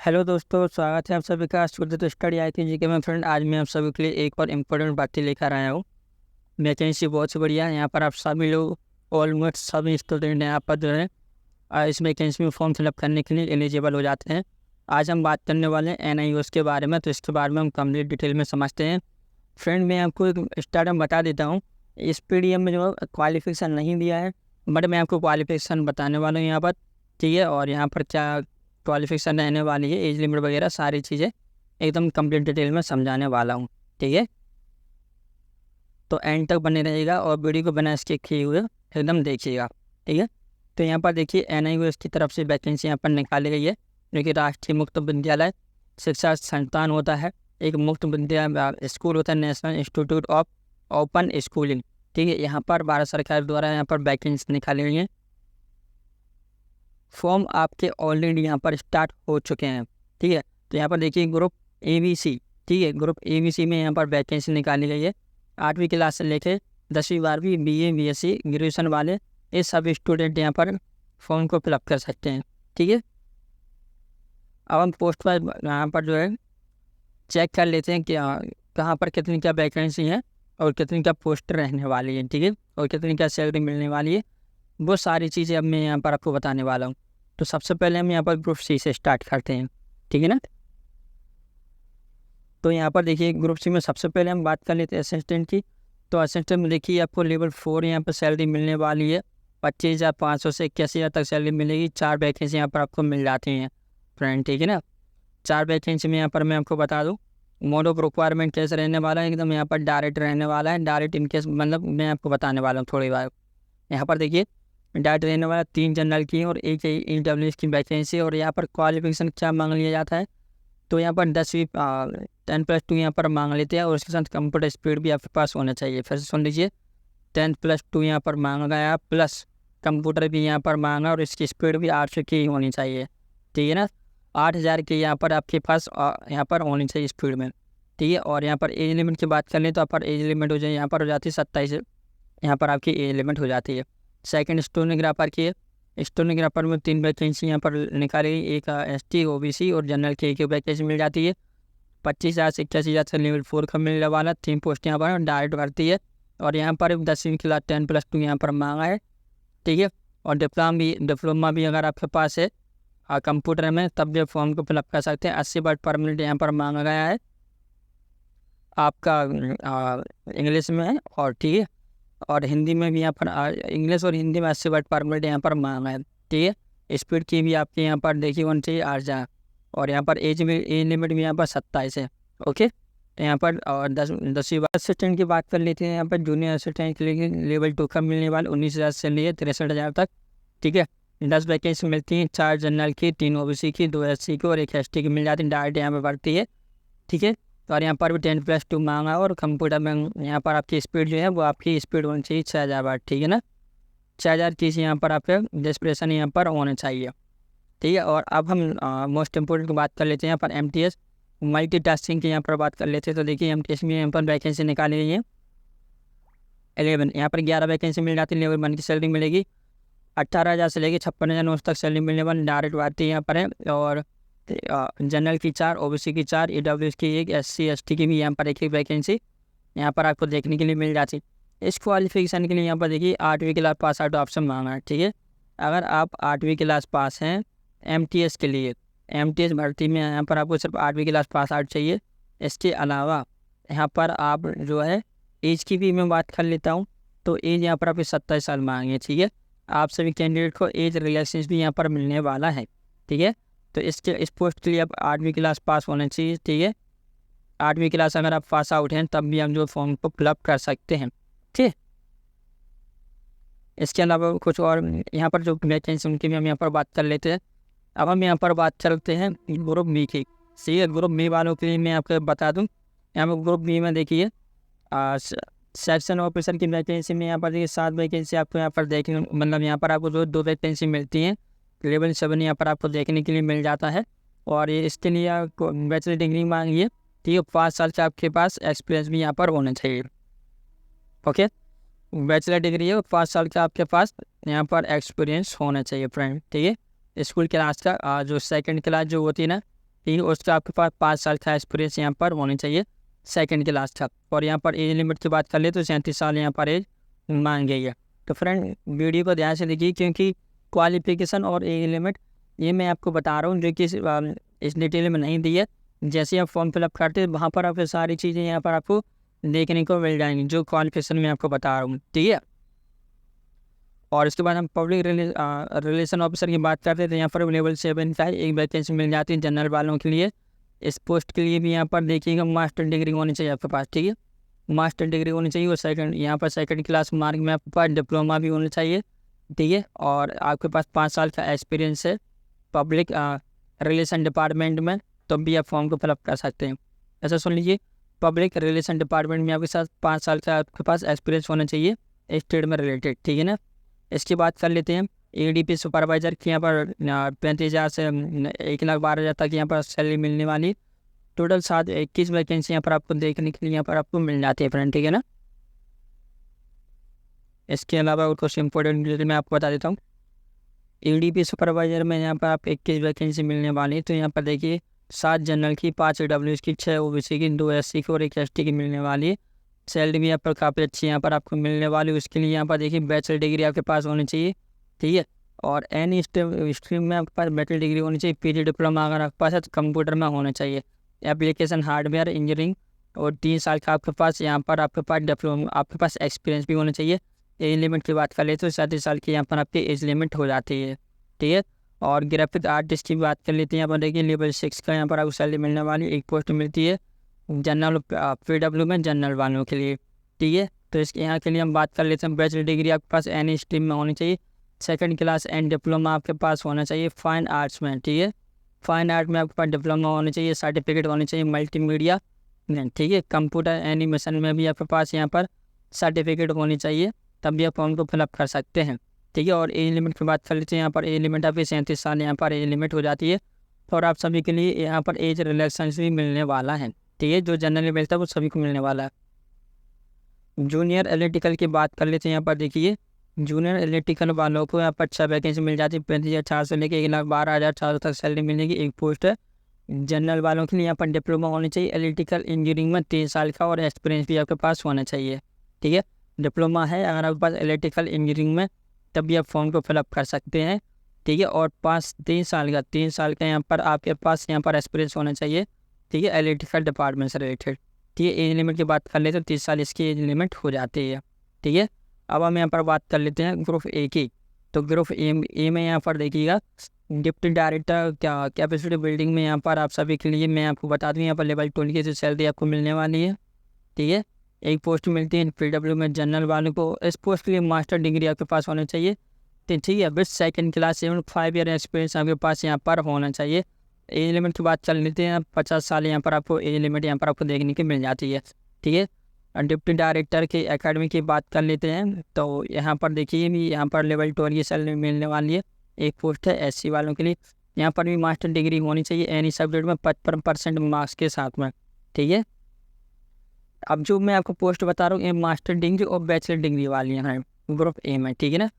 Hello दोस्तों, स्वागत है आप सभी का शुद्ध स्टडी आई थी जी के में फ्रेंड। आज मैं आप सभी के लिए एक और इम्पोर्टेंट बातें लेकर आया हूँ। वैकेंसी बहुत सी बढ़िया है यहाँ पर। आप सभी लोग ऑलमोस्ट सभी स्टूडेंट यहाँ पर जो है इस वैकेंसी में फॉर्म फिलअप करने के लिए एलिजिबल हो जाते हैं। आज हम बात करने वाले हैं NIOS के बारे में, तो इसके बारे में हम कंप्लीट डिटेल में समझते हैं। फ्रेंड, मैं आपको एक स्टार्ट में बता देता हूँ। इस PDF में जो क्वालिफिकेशन नहीं दिया है, बट मैं आपको क्वालिफिकेशन बताने वाला हूँ यहाँ पर, ठीक है। और यहाँ पर क्या क्वालिफिकेशन रहने वाली है, एज लिमिट वगैरह सारी चीज़ें एकदम कंप्लीट डिटेल में समझाने वाला हूँ, ठीक है। तो एंड तक बने रहेगा और वीडियो को बिना स्किप किए हुए एकदम देखिएगा, ठीक है। तो यहाँ पर देखिए NIOS की तरफ से वैकेंसी यहाँ पर निकाली गई है, जो कि राष्ट्रीय मुक्त विद्यालय शिक्षा संस्थान होता है। एक मुक्त विद्यालय स्कूल होता है, national institute of open schooling, ठीक है। यहाँ पर भारत सरकार द्वारा यहाँ पर वैकेंसी निकाली गई है। फॉर्म आपके ऑलरेडी यहाँ पर स्टार्ट हो चुके हैं, ठीक है। तो यहाँ पर देखिए ग्रुप ABC, ठीक है। ग्रुप ABC में यहाँ पर वैकेंसी निकाली गई है। 8वीं क्लास से लेकर 10वीं 12वीं BA BSc ग्रेजुएशन वाले ये सब स्टूडेंट यहाँ पर फॉर्म को फिलअप कर सकते हैं, ठीक है। अब हम पोस्ट पर यहाँ पर जो है चेक कर लेते हैं कि कहाँ पर कितनी क्या वैकेंसी है और कितनी क्या पोस्ट रहने वाली है, ठीक है। और कितनी क्या सैलरी मिलने वाली है, वो सारी चीज़ें अब मैं यहाँ पर आपको बताने वाला हूँ। तो सबसे पहले हम यहाँ पर ग्रुप C से स्टार्ट करते हैं, ठीक है ना। तो यहाँ पर देखिए ग्रुप C में सबसे पहले हम बात कर लेते हैं असिस्टेंट की। तो असिस्टेंट में देखिए आपको लेवल 4 यहाँ पर सैलरी मिलने वाली है। 25,500 से 81,000 तक सैलरी मिलेगी। 4 वैकेंसी यहाँ पर आपको मिल जाती हैं फ्रेंड, ठीक है ना। 4 वैकेंसी में यहाँ पर मैं आपको बता दूँ मोड ऑफ रिक्वायरमेंट कैसे रहने वाला है, एकदम यहाँ पर डायरेक्ट रहने वाला है। डायरेक्ट इनकेस मतलब मैं आपको बताने वाला हूँ थोड़ी बार। यहाँ पर देखिए डायरेक्ट रहने वाला 3 जनरल की और एक EWS की वैकेंसी। और यहाँ पर क्वालिफिकेशन क्या मांग लिया जाता है, तो यहाँ पर 10वीं 10+2 यहाँ पर मांग लेते हैं। और उसके साथ कंप्यूटर स्पीड भी आपके पास होना चाहिए। फिर से सुन लीजिए, 10+2 यहाँ पर मांगा गया, प्लस कंप्यूटर भी यहाँ पर मांगा और इसकी स्पीड भी 800 की होनी चाहिए, ठीक है ना। 8,000 की यहाँ पर आपके पास यहाँ पर होनी चाहिए स्पीड में, ठीक है। और यहाँ पर एज लिमिट की बात करें तो यहाँ पर एज लिमिट हो जाए यहाँ पर हो जाती है 27, यहाँ पर आपकी एज लिमिट हो जाती है। सेकंड स्टोनोग्राफर की है। स्टोनोग्राफर में 3 वैकेंसी यहाँ पर निकाली गई, एक ST OBC और जनरल की एक वैकेंसी मिल जाती है। 25,000 से 81,000 से लेवल 4 का मिलने वाला 3 पोस्ट यहाँ पर डायरेक्ट भरती है। और यहाँ पर 10वीं क्लास 10+2 यहाँ पर मांगा है, ठीक है। और डिप्लोमा भी अगर आपके पास है कंप्यूटर में, तब भी फॉर्म को फिलअप कर सकते हैं। 80 वर्ड पर मिनट यहाँ पर मांगा गया है आपका इंग्लिश में है, और ठीक है। और हिंदी में भी यहाँ पर इंग्लिश और हिंदी में 80 वर्ड पर मिनट यहाँ पर मांगा है, ठीक है। स्पीड की भी आपके यहाँ पर देखिए होनी चाहिए 8,000। और यहाँ पर एज लिमिट भी यहाँ पर 27 है, ओके। तो यहाँ पर और 10वीं असिस्टेंट की बात कर लेते हैं। यहाँ पर जूनियर असिस्टेंट के लिए लेवल 2 का मिलने वाला 19,000 से लिए 63,000 तक, ठीक है। 10 वैकेंसी मिलती हैं, 4 जनरल की, 3 OBC की, 2 SC की और 1 ST की मिल जाती है। डायरेक्ट यहाँ पर बढ़ती है, ठीक है। और यहाँ पर भी 10+2 मांगा है। और कंप्यूटर में यहाँ पर आपकी स्पीड जो है वो आपकी स्पीड होनी चाहिए 6,000 वाट, ठीक है ना। 6,000 चीज़ यहाँ पर आपके डिस्प्रेशन यहाँ पर होना चाहिए, ठीक है। और अब हम मोस्ट इम्पोर्टेंट की बात कर लेते हैं। यहाँ पर MTS मल्टीटास्किंग की यहाँ पर बात कर लेते हैं। तो देखिए MTS में यहाँ पर वैकेंसी निकाली गई है 11। यहाँ पर 11 वैकेंसी मिल जाती है। लेवल 1 की सैलरी मिलेगी 18,000 से लेकर 56,900 तक सैलरी मिलने वाली डायरेक्ट भर्ती यहाँ पर है। और जनरल की 4, OBC की 4, EWS की 1, SC ST की भी यहाँ पर एक वैकेंसी यहाँ पर आपको देखने के लिए मिल जाती है। इस क्वालिफिकेशन के लिए यहाँ पर देखिए 8वीं क्लास पास आउट ऑप्शन मांगा है, ठीक है। अगर आप 8वीं क्लास पास हैं MTS के लिए, MTS भर्ती में यहाँ पर आपको सिर्फ 8वीं क्लास पास आउट चाहिए। इसके अलावा यहाँ पर आप जो है एज की भी मैं बात कर लेता हूँ। तो एज यहाँ पर आपके 27 साल मांगे, ठीक है। आप सभी कैंडिडेट को एज रिलैक्सेशन भी यहाँ पर मिलने वाला है, ठीक है। तो इस पोस्ट के लिए आप 8वीं क्लास पास होना चाहिए, ठीक है। 8वीं क्लास अगर आप पास आउट हैं तब भी हम जो फॉर्म को फिलअप कर सकते हैं, ठीक है। इसके अलावा कुछ और यहाँ पर जो वैकेंसी उनकी भी हम यहाँ पर बात कर लेते हैं। अब हम यहाँ पर बात करते हैं ग्रुप B की, सही है। ग्रुप B वालों के लिए मैं आपको बता दूँ, यहाँ पर ग्रुप B में देखिए सेक्शन ऑफिसर की वैकेंसी में यहाँ पर देखिए 7 वैकेंसी आपको यहाँ पर देखने मतलब यहाँ पर आपको जो 2 वैकेंसी मिलती हैं। लेवल 7 यहाँ पर आपको देखने के लिए मिल जाता है। और ये इसके लिए आपको बैचलर डिग्री मांगी है, ठीक है। 5 साल से आपके पास एक्सपीरियंस भी यहाँ पर होना चाहिए, ओके। बैचलर डिग्री है और 5 साल का आपके पास यहाँ पर एक्सपीरियंस होना चाहिए फ्रेंड, ठीक है। स्कूल क्लास का जो सेकंड क्लास जो होती है ना, ठीक है। उसका आपके पास 5 साल का एक्सपीरियंस यहाँ पर होना चाहिए सेकंड क्लास तक। और यहाँ पर एज लिमिट की बात कर ले तो 37 साल यहाँ पर एज मांग गई है। तो फ्रेंड वीडियो को ध्यान से देखिए, क्योंकि क्वालिफिकेशन और एज लिमिट ये मैं आपको बता रहा हूँ जो कि इस डिटेल में नहीं दी है। जैसे आप फॉर्म फिलअप करते हैं वहाँ पर आपको सारी चीज़ें यहाँ पर आपको देखने को मिल जाएंगी जो क्वालिफिकेशन मैं आपको बता रहा हूँ, ठीक है। और इसके बाद हम पब्लिक रिलेशन ऑफिसर की बात करते हैं तो यहाँ पर लेवल 7 का एक वैकेंसी मिल जाती है जनरल वालों के लिए। इस पोस्ट के लिए भी यहाँ पर देखिएगा मास्टर डिग्री होनी चाहिए आपके पास, ठीक है। मास्टर डिग्री होनी चाहिए और यहाँ पर सेकंड क्लास मार्क में आपके पास डिप्लोमा भी होना चाहिए, ठीक है। और आपके पास 5 साल का एक्सपीरियंस है पब्लिक रिलेशन डिपार्टमेंट में, तो भी आप फॉर्म को फिलअप कर सकते हैं। ऐसा सुन लीजिए, पब्लिक रिलेशन डिपार्टमेंट में आपके साथ 5 साल का आपके पास एक्सपीरियंस होना चाहिए स्टेट में रिलेटेड, ठीक है ना। इसकी बात कर लेते हैं ADP सुपरवाइज़र की। यहाँ पर 35,000 से 1,12,000 तक यहाँ पर सैलरी मिलने वाली। टोटल 21 वैकेंसी यहाँ पर आपको देखने के लिए यहाँ पर आपको मिल जाती है फ्रेंड, ठीक है ना। इसके अलावा कुछ इंपॉर्टेंट डिटेल मैं आपको बता देता हूँ। ADP सुपरवाइज़र में यहाँ पर आप 21 वैकेंसी मिलने वाली है। तो यहाँ पर देखिए 7 जनरल की, 5 AWS की, 6 OBC की, 2 SC की और 1 ST की मिलने वाली है। सैलरी भी यहाँ पर काफ़ी अच्छी यहाँ पर आपको मिलने वाली है। उसके लिए यहाँ पर देखिए बैचलर डिग्री आपके पास होनी चाहिए, ठीक है। और एनी स्ट्रीम में आपके पास बैचलर डिग्री होनी चाहिए। PG डिप्लोमा अगर आपके पास है तो कंप्यूटर में होना चाहिए। एप्लीकेशन हार्डवेयर इंजीनियरिंग और 3 साल का आपके पास यहाँ पर आपके पास डिप्लोमा आपके पास एक्सपीरियंस भी होना चाहिए। एज लिमिट की बात कर ले तो 37 साल की यहाँ पर आपकी एज लिमिट हो जाती है, ठीक है। और ग्राफिक आर्टिस्ट की बात कर लेते हैं। यहाँ पर देखिए लेवल 6 का यहाँ पर आपको सैलरी मिलने वाली एक पोस्ट मिलती है जनरल PW में जनरल वालों के लिए, ठीक है। तो इसके यहाँ के लिए हम बात कर लेते हैं। बैचलर डिग्री आपके पास एनी स्ट्रीम में होनी चाहिए। सेकंड क्लास एंड डिप्लोमा आपके पास होना चाहिए फाइन आर्ट्स में, ठीक है। फाइन आर्ट में आपके पास डिप्लोमा होना चाहिए, सर्टिफिकेट होनी चाहिए मल्टीमीडिया, ठीक है। कंप्यूटर एनिमेशन में भी आपके पास यहाँ पर सर्टिफिकेट होनी चाहिए, तब भी आप फॉर्म को फिलअप कर सकते हैं, ठीक है। और एज लिमिट की बात कर लेते हैं। यहाँ पर एज लिमिट आपकी 37 साल यहाँ पर एज लिमिट हो जाती है। और आप सभी के लिए यहाँ पर एज रिलैक्सेशन भी मिलने वाला है, ठीक है। जो जनरल मिलता है वो सभी को मिलने वाला है। जूनियर इलेक्ट्रिकल की बात कर लेते हैं। यहाँ पर देखिए जूनियर इलेक्ट्रिकल वालों को यहाँ पर 6 वैकेंसी मिल जाती है। 35,400 से लेकर 1,12,400 तक सैलरी मिलने की एक पोस्ट है। जनरल वालों के लिए यहाँ पर डिप्लोमा होनी चाहिए इलेक्ट्रिकल इंजीनियरिंग में 3 साल का और एक्सपीरियंस भी आपके पास होना चाहिए, ठीक है। डिप्लोमा है अगर आपके पास इलेक्ट्रिकल इंजीनियरिंग में, तब भी आप फॉर्म को फिलअप कर सकते हैं, ठीक है। और 3 साल का यहाँ पर आपके पास यहाँ पर एक्सपीरियंस होना चाहिए, ठीक है, इलेक्ट्रिकल डिपार्टमेंट से रिलेटेड, ठीक है। एज लिमिट की बात कर ले तो 30 साल इसकी एज लिमिट हो जाती है, ठीक है। अब हम यहाँ पर बात कर लेते हैं ग्रुप A की। तो ग्रुप ए में यहाँ पर देखिएगा डिप्टी डायरेक्टर कैपेसिटी बिल्डिंग में यहाँ पर आप सभी के लिए मैं आपको बता दूँ, यहाँ पर लेवल 12 की जो सैलरी आपको मिलने वाली है, ठीक है। एक पोस्ट मिलती है PW में जनरल वालों को। इस पोस्ट के लिए मास्टर डिग्री आपके पास होना चाहिए, ठीक है। With second class 5 year experience आपके पास यहाँ पर होना चाहिए। एज लिमिट की बात कर लेते हैं। 50 साल यहाँ पर आपको एज लिमिट यहाँ पर आपको देखने की मिल जाती है, ठीक है। डिप्टी डायरेक्टर की एकेडमी की बात कर लेते हैं। तो यहाँ पर देखिए भी यहाँ पर लेवल 12 की सैलरी मिलने वाली है। एक पोस्ट है SC वालों के लिए। यहाँ पर भी मास्टर डिग्री होनी चाहिए एनी सब्जेक्ट में 55% मार्क्स के साथ में, ठीक है। अब जो मैं आपको पोस्ट बता रहा हूँ ये मास्टर डिग्री और बैचलर डिग्री वाली हैं ग्रुप A में, ठीक है ना।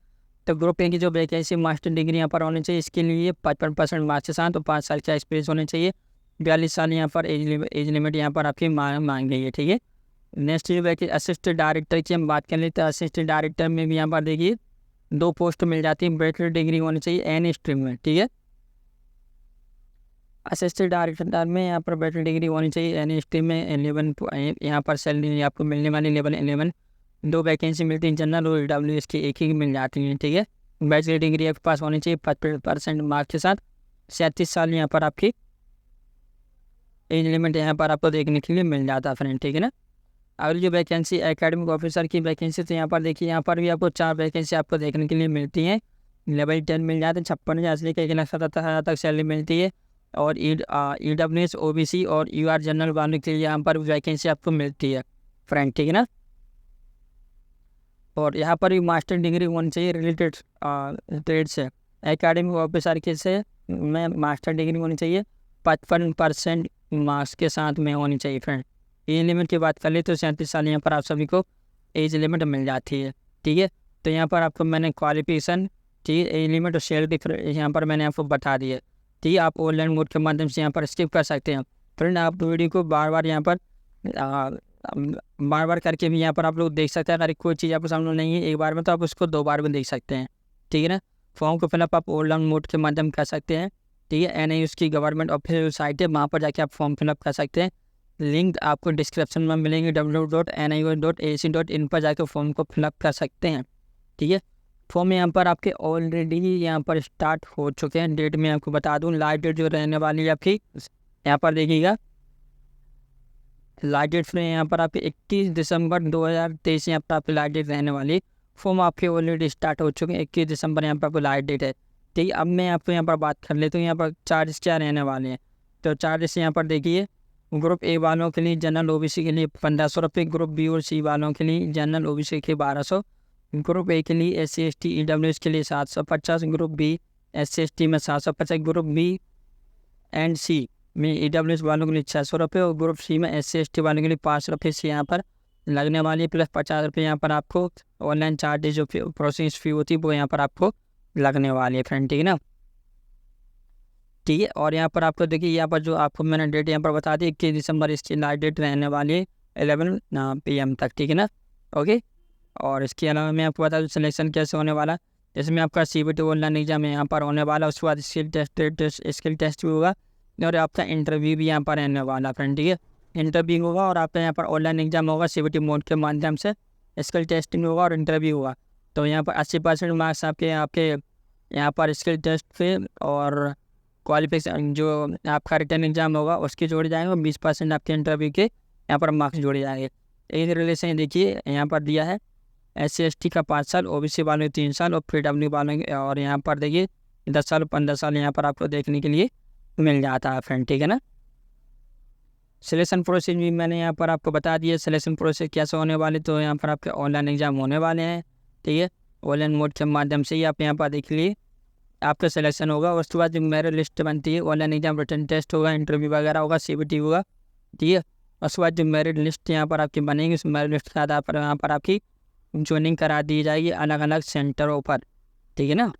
तो ग्रुप A की जो वैकेंसी मास्टर डिग्री यहाँ पर होनी चाहिए, इसके लिए 55% मार्क्स के साथ और 5 साल का एक्सपीरियंस होना चाहिए। 42 साल यहाँ पर एज लिमिट यहाँ पर आपकी मांग गई है, ठीक है। नेक्स्ट जो वैकेंसी असिस्टेंट डायरेक्टर की हम बात कर लेते हैं। असिस्टेंट डायरेक्टर में भी यहाँ पर देखिए 2 पोस्ट मिल जाती है। बैचलर डिग्री होनी चाहिए एनी स्ट्रीम में, ठीक है। असिस्टेंट डायरेक्टर में यहाँ पर बैचलर डिग्री होनी चाहिए एनी स्ट्रीम में। 11 यहाँ पर सैलरी आपको मिलने वाली लेवल 11। 2 वैकेंसी मिलती है जनरल और AWS की एक ही मिल जाती है, ठीक है। बैचलर डिग्री आपके पास होनी चाहिए 55% मार्क्स के साथ। 37 साल यहाँ पर आपकी एज लिमिट यहाँ पर आपको देखने के लिए मिल जाता है फ्रेंड, ठीक है ना। अगली जो वैकेंसी एकेडमिक ऑफिसर की वैकेंसी, तो यहाँ पर देखिए यहाँ पर भी आपको 4 वैकेंसी आपको देखने के लिए मिलती हैं। लेवल 10 मिल जाते हैं। 56,000 से लेकर 1,77,000 तक सैलरी मिलती है। और EWS OBC और UR जनरल वालों के लिए यहाँ पर वैकेंसी आपको मिलती है फ्रेंड, ठीक है ना। और यहाँ पर भी मास्टर डिग्री होनी चाहिए रिलेटेड ट्रेड से। एकेडमिक ऑफिसर के से में मास्टर डिग्री होनी चाहिए 55% मार्क्स के साथ में होनी चाहिए फ्रेंड। एज लिमिट की बात कर ले तो 37 साल यहाँ पर आप सभी को एज लिमिट मिल जाती है, ठीक है। तो यहाँ पर आपको मैंने क्वालिफिकेशन, ठीक है, एज लिमिट और सैलरी यहाँ पर मैंने आपको बता दी है। ठीक है, आप ऑनलाइन मोड के माध्यम से यहाँ पर स्किप कर सकते हैं। फ्रेंड आप वीडियो को बार बार यहाँ पर बार बार करके भी यहाँ पर आप लोग देख सकते हैं। अगर कोई चीज़ आपको समझ नहीं है एक बार में तो आप उसको 2 बार में देख सकते हैं, ठीक है ना। फॉर्म को फिलअप आप ऑनलाइन मोड के माध्यम कर सकते हैं, ठीक है। NIOS की गवर्नमेंट ऑफिशियल साइट है, वहाँ पर जाके आप फॉर्म फिलअप कर सकते हैं। लिंक आपको डिस्क्रिप्शन में मिलेंगे, www.nios.ac.in पर जाकर फॉर्म को फिलअप कर सकते हैं, ठीक है। फॉर्म यहाँ पर आपके ऑलरेडी यहाँ पर स्टार्ट हो चुके हैं। डेट में आपको बता दूँ, लास्ट डेट जो रहने वाली है आपकी यहाँ पर देखिएगा, लास्ट डेट फिर यहाँ पर आपकी 21 दिसंबर 2023 यहाँ पर आपकी लास्ट डेट रहने वाली। फॉर्म आपके ऑलरेडी स्टार्ट हो चुके हैं, 21 दिसंबर यहाँ पर आपको लास्ट डेट है, ठीक है। अब मैं आपको यहाँ पर बात कर लेता हूँ यहाँ पर चार्जेस क्या रहने वाले हैं। तो चार्जेस यहाँ पर देखिए, ग्रुप ए वालों के लिए जनरल OBC के लिए 1500 रुपये, ग्रुप बी और सी वालों के लिए जनरल OBC के 1200, ग्रुप ए के लिए SC ST EWS के लिए 750, ग्रुप बी SC ST में 750, ग्रुप बी एंड सी में EWS वालों के लिए 600 रुपये और ग्रुप सी में SC ST वालों के लिए 500 रुपये से यहाँ पर लगने वाली है, प्लस 50 रुपये यहाँ पर आपको ऑनलाइन चार्जेज जो प्रोसेस फ़ी होती है वो यहाँ पर आपको लगने वाली है फ्रेंड, ठीक है ना, ठीक है। और यहाँ पर आपको देखिए, यहाँ पर जो आपको मैंने डेट यहाँ पर बता दी 21 दिसंबर इसकी लास्ट डेट रहने वाली है 11 PM तक, ठीक है ना, ओके। और इसके अलावा मैं आपको बता दूँ सिलेक्शन कैसे होने वाला। जैसे मैं आपका CBT ऑनलाइन एग्जाम यहाँ पर होने वाला, उसके बाद स्किल टेस्ट भी होगा और आपका इंटरव्यू भी यहाँ पर रहने वाला फ्रेंड, ठीक है। इंटरव्यू होगा और आपका यहाँ पर ऑनलाइन एग्जाम होगा CBT मोड के माध्यम से, स्किल टेस्टिंग होगा और इंटरव्यू होगा। तो यहाँ पर 80% मार्क्स आपके यहाँ पर स्किल टेस्ट पे और क्वालिफिकेशन जो आपका रिटर्न एग्जाम होगा उसके जोड़े जाएंगे और 20% आपके इंटरव्यू के यहाँ पर मार्क्स जोड़े जाएंगे। एक रिलेशन देखिए यहाँ पर दिया है, SC ST का 5 साल, OBC वालों 3 साल और PW वालों और यहाँ पर देखिए 10 साल 15 साल यहाँ पर आपको देखने के लिए मिल जाता है फ्रेंड, ठीक है ना। सिलेक्शन प्रोसेस भी मैंने यहाँ पर आपको बता दिया, सिलेक्शन प्रोसेस कैसे होने वाले। तो यहाँ पर आपके ऑनलाइन एग्जाम होने वाले हैं, ठीक है। ऑनलाइन मोड के माध्यम से ही आप यहाँ पर देख लीजिए आपका सिलेक्शन होगा। उसके बाद जो मेरिट लिस्ट बनती है, ऑनलाइन एग्जाम रिटर्न टेस्ट होगा, इंटरव्यू वगैरह होगा, CBT होगा, ठीक है। उसके बाद जो मेरिट लिस्ट यहाँ पर आपकी बनेगी उस मेरिट लिस्ट के आधार पर यहाँ पर आपकी ज्वाइनिंग करा दी जाएगी अलग अलग सेंटरों पर, ठीक है ना।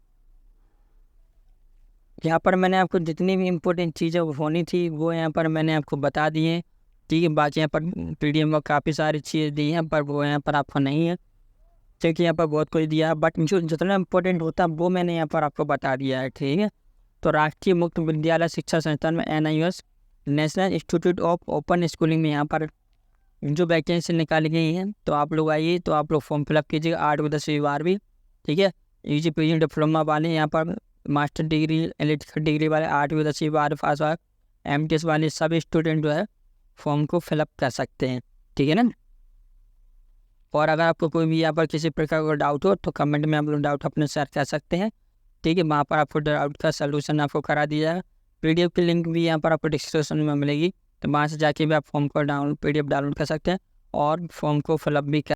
यहाँ पर मैंने आपको जितनी भी इम्पोर्टेंट चीज़ें होनी थी वो यहाँ पर मैंने आपको बता दी है, ठीक है। बाकी यहाँ पर PDF में काफ़ी सारी चीज़ें दी हैं पर वो यहाँ पर आपको नहीं है, क्योंकि यहाँ पर बहुत कुछ दिया है, बट जो जितना इम्पोर्टेंट होता है वो मैंने यहाँ पर आपको बता दिया है, ठीक है। तो राष्ट्रीय मुक्त विद्यालय शिक्षा संस्थान में NIOS national institute of open schooling में यहाँ पर जो वैकेंसी निकाली गई हैं, तो आप लोग आइए, तो आप लोग फॉर्म फिलअप कीजिएगा 8वीं 10वीं 12वीं, ठीक है। UG PG डिप्लोमा वाले यहाँ पर मास्टर डिग्री इलेक्ट्रिकल डिग्री वाले 8वीं 10वीं 12वीं पास वाले MTS वाले सभी स्टूडेंट जो है फॉर्म को फिलअप कर सकते हैं, ठीक है ना। और अगर आपको कोई भी यहाँ पर किसी प्रकार का डाउट हो तो कमेंट में आप लोग डाउट अपने शेयर कर सकते हैं, ठीक है। वहाँ पर आपको डाउट का सलूशन आपको करा दिया जाएगा। PDF की लिंक भी यहाँ पर आपको डिस्क्रिप्शन में मिलेगी, तो वहाँ से जाके भी आप फॉर्म को PDF डाउनलोड कर सकते हैं और फॉर्म को फिलअप भी कर